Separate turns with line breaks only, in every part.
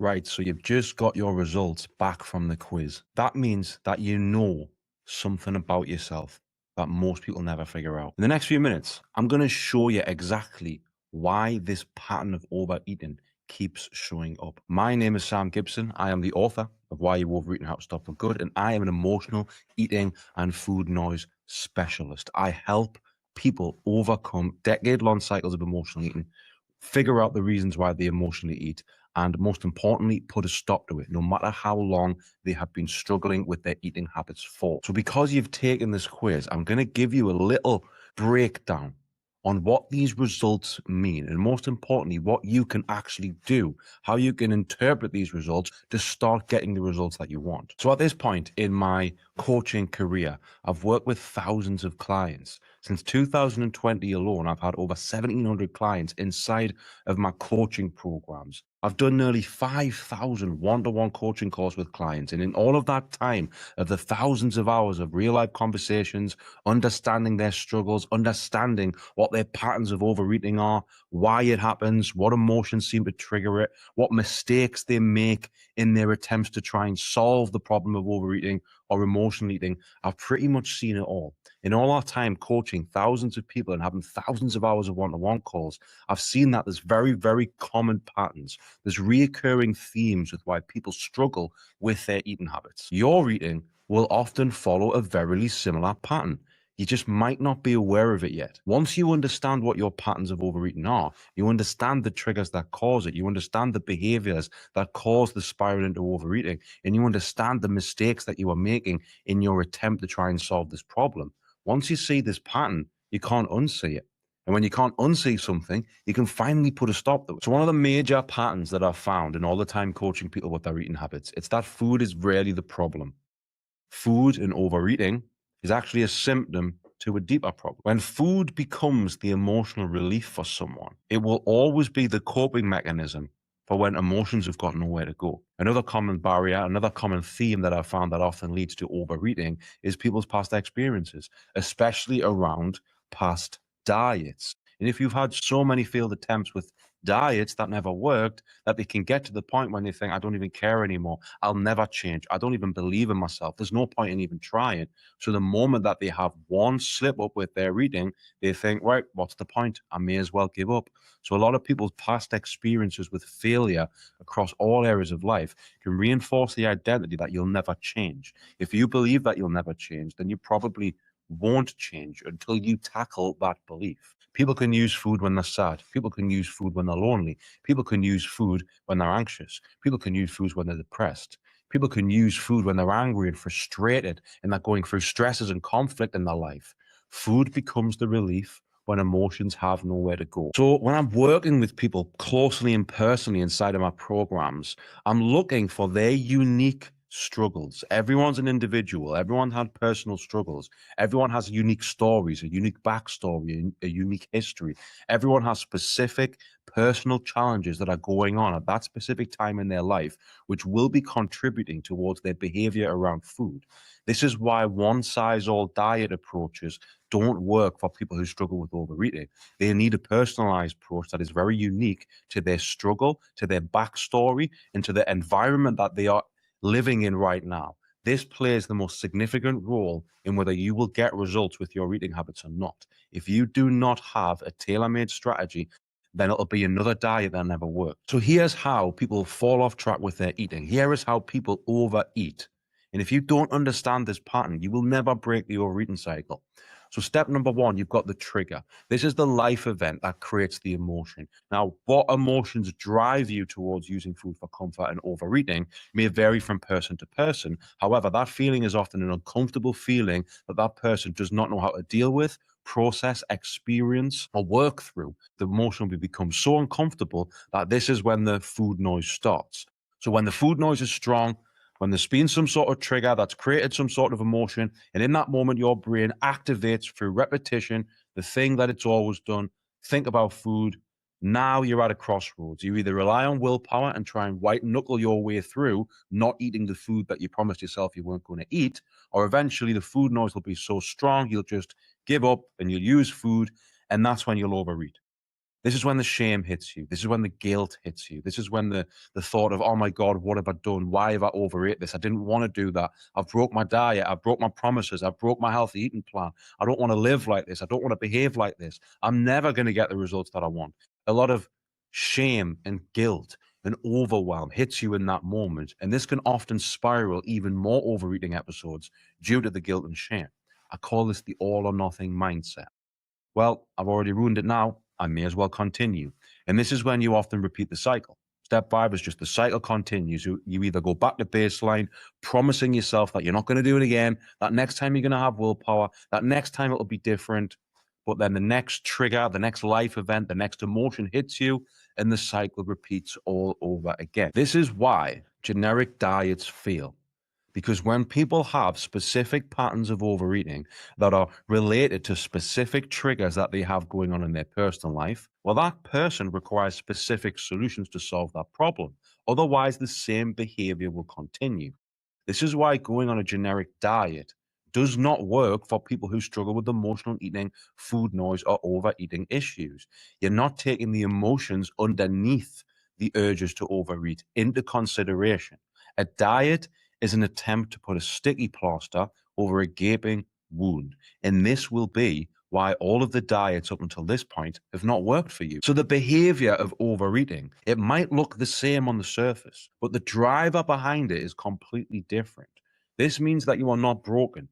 Right, so you've just got your results back from the quiz. That means that you know something about yourself that most people never figure out. In the next few minutes, I'm going to show you exactly why this pattern of overeating keeps showing up. My name is Sam Gibson. I am the author of Why You Overeat and How to Stop for Good, and I am an emotional eating and food noise specialist. I help people overcome decade-long cycles of emotional eating, figure out the reasons why they emotionally eat, and most importantly, put a stop to it, no matter how long they have been struggling with their eating habits for. So because you've taken this quiz, I'm going to give you a little breakdown on what these results mean, and most importantly, what you can actually do, how you can interpret these results to start getting the results that you want. So at this point in my coaching career, I've worked with thousands of clients. Since 2020 alone, I've had over 1,700 clients inside of my coaching programs. I've done nearly 5,000 one-to-one coaching calls with clients. And in all of that time, of the thousands of hours of real-life conversations, understanding their struggles, understanding what their patterns of overeating are, why it happens, what emotions seem to trigger it, what mistakes they make in their attempts to try and solve the problem of overeating or emotional eating, I've pretty much seen it all. In all our time coaching thousands of people and having thousands of hours of one-to-one calls, I've seen that there's very, very common patterns. There's reoccurring themes with why people struggle with their eating habits. Your eating will often follow a very similar pattern. You just might not be aware of it yet. Once you understand what your patterns of overeating are, you understand the triggers that cause it, you understand the behaviors that cause the spiral into overeating, and you understand the mistakes that you are making in your attempt to try and solve this problem. Once you see this pattern, you can't unsee it. And when you can't unsee something, you can finally put a stop to it. So one of the major patterns that I've found in all the time coaching people with their eating habits, it's that food is rarely the problem. Food and overeating is actually a symptom to a deeper problem. When food becomes the emotional relief for someone, it will always be the coping mechanism for when emotions have got nowhere to go. Another common barrier, another common theme that I've found that often leads to overeating is people's past experiences, especially around past diets. And if you've had so many failed attempts with diets that never worked, that they can get to the point when they think, I don't even care anymore. I'll never change. I don't even believe in myself. There's no point in even trying. So the moment that they have one slip up with their eating, they think, right, what's the point? I may as well give up. So a lot of people's past experiences with failure across all areas of life can reinforce the identity that you'll never change. If you believe that you'll never change, then you probably won't change until you tackle that belief. People can use food when they're sad. People can use food when they're lonely. People can use food when they're anxious. People can use food when they're depressed. People can use food when they're angry and frustrated and they're going through stresses and conflict in their life. Food becomes the relief when emotions have nowhere to go. So when I'm working with people closely and personally inside of my programs, I'm looking for their unique struggles. Everyone's an individual. Everyone had personal struggles. Everyone has unique stories, a unique backstory, a unique history. Everyone has specific personal challenges that are going on at that specific time in their life, which will be contributing towards their behavior around food. This is why one-size-all diet approaches don't work for people who struggle with overeating. They need a personalized approach that is very unique to their struggle, to their backstory, and to the environment that they are living in right now. This plays the most significant role in whether you will get results with your eating habits or not. If you do not have a tailor-made strategy, then it'll be another diet that never works. So here's how people fall off track with their eating. Here is how people overeat. And if you don't understand this pattern, you will never break the overeating cycle. So step number one, you've got the trigger. This is the life event that creates the emotion. Now, what emotions drive you towards using food for comfort and overeating may vary from person to person. However, that feeling is often an uncomfortable feeling that that person does not know how to deal with, process, experience, or work through. The emotion will become so uncomfortable that this is when the food noise starts. So when the food noise is strong, when there's been some sort of trigger that's created some sort of emotion, and in that moment, your brain activates through repetition the thing that it's always done. Think about food. Now you're at a crossroads. You either rely on willpower and try and white knuckle your way through not eating the food that you promised yourself you weren't going to eat, or eventually the food noise will be so strong you'll just give up and you'll use food, and that's when you'll overeat. This is when the shame hits you. This is when the guilt hits you. This is when the thought of, oh my God, what have I done? Why have I overate this? I didn't want to do that. I've broke my diet. I've broke my promises. I've broke my healthy eating plan. I don't want to live like this. I don't want to behave like this. I'm never going to get the results that I want. A lot of shame and guilt and overwhelm hits you in that moment. And this can often spiral even more overeating episodes due to the guilt and shame. I call this the all or nothing mindset. Well, I've already ruined it now. I may as well continue. And this is when you often repeat the cycle. Step 5 is just the cycle continues. You either go back to baseline, promising yourself that you're not going to do it again, that next time you're going to have willpower, that next time it'll be different. But then the next trigger, the next life event, the next emotion hits you, and the cycle repeats all over again. This is why generic diets fail. Because when people have specific patterns of overeating that are related to specific triggers that they have going on in their personal life, well, that person requires specific solutions to solve that problem. Otherwise, the same behavior will continue. This is why going on a generic diet does not work for people who struggle with emotional eating, food noise, or overeating issues. You're not taking the emotions underneath the urges to overeat into consideration. A diet is an attempt to put a sticky plaster over a gaping wound. And this will be why all of the diets up until this point have not worked for you. So the behavior of overeating, it might look the same on the surface, but the driver behind it is completely different. This means that you are not broken.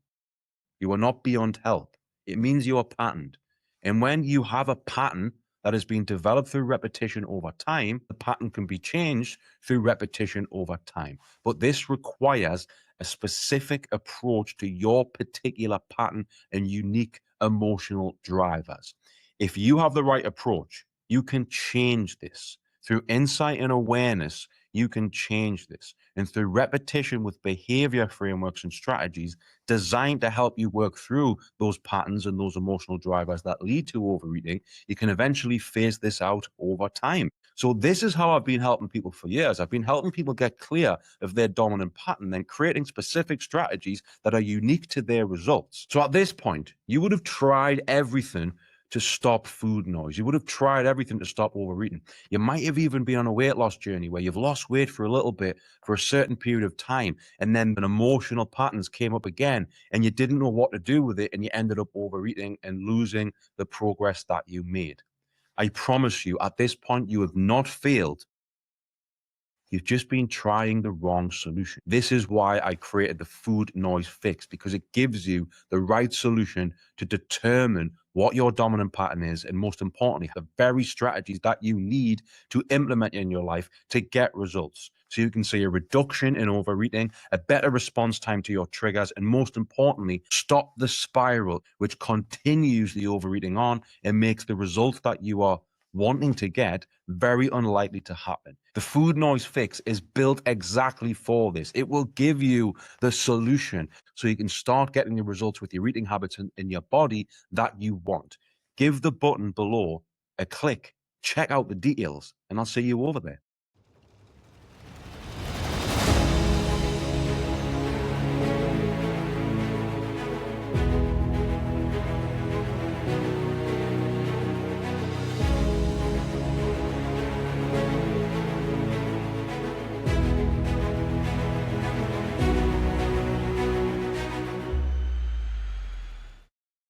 You are not beyond help. It means you are patterned. And when you have a pattern that has been developed through repetition over time, the pattern can be changed through repetition over time. But this requires a specific approach to your particular pattern and unique emotional drivers. If you have the right approach, you can change this. Through insight and awareness, you can change this. And through repetition with behavior frameworks and strategies designed to help you work through those patterns and those emotional drivers that lead to overeating, you can eventually phase this out over time. So this is how I've been helping people for years. I've been helping people get clear of their dominant pattern, then creating specific strategies that are unique to their results. So at this point, you would have tried everything to stop food noise. You would have tried everything to stop overeating. You might have even been on a weight loss journey where you've lost weight for a little bit for a certain period of time, and then an emotional patterns came up again, and you didn't know what to do with it, and you ended up overeating and losing the progress that you made. I promise you, at this point, you have not failed. You've just been trying the wrong solution. This is why I created the food noise fix, because it gives you the right solution to determine what your dominant pattern is, and most importantly, the very strategies that you need to implement in your life to get results. So you can see a reduction in overeating, a better response time to your triggers, and most importantly, stop the spiral, which continues the overeating on and makes the results that you are wanting to get very unlikely to happen. The food noise fix is built exactly for this. It will give you the solution so you can start getting the results with your eating habits in your body that you want. Give the button below a click, check out the details, and I'll see you over there.